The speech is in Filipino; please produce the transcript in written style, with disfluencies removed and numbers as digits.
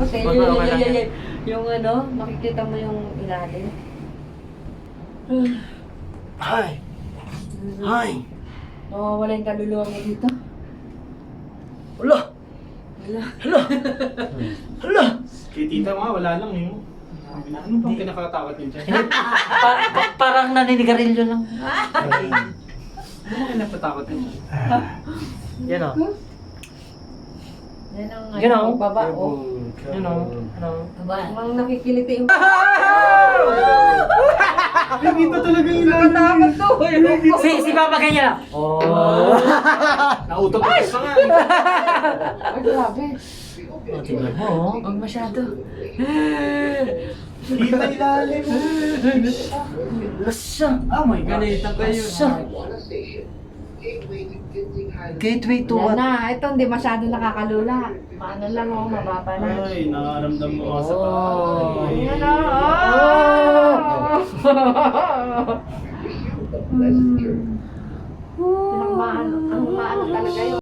Kasi yung ano, makikita mo yung ilalim. Hi! Hi! Nawawala yung kaluluwa mo dito. Hala! Wala. Hala! Hala! Kay tita nga, wala lang eh. Ano bang kinakatakot niyo dyan? Parang naninigarilyo lang. Ano bang kinakatakot niyo? Yan o. Yan ang Yan ang baba, oh. Yan o. Ano? Ang nakikiliti yung... Nakikita talaga yung ilalim. Nakatakot to. Si Papa ganyan lang. Oh. Nautot-utot na nga. Ay, grabe. Oh, tingnan mo. Huwag masyado. Kita ilalim. Lasa. Oh my God. Ganito kayo. Lasa. Gateway to Yan what? na. Ito hindi masyado nakakalula. Paano lang, oh, mababa na. Ay, nakaramdam mo ako sa Oh. paa. Yan na. Ang maano talaga yun.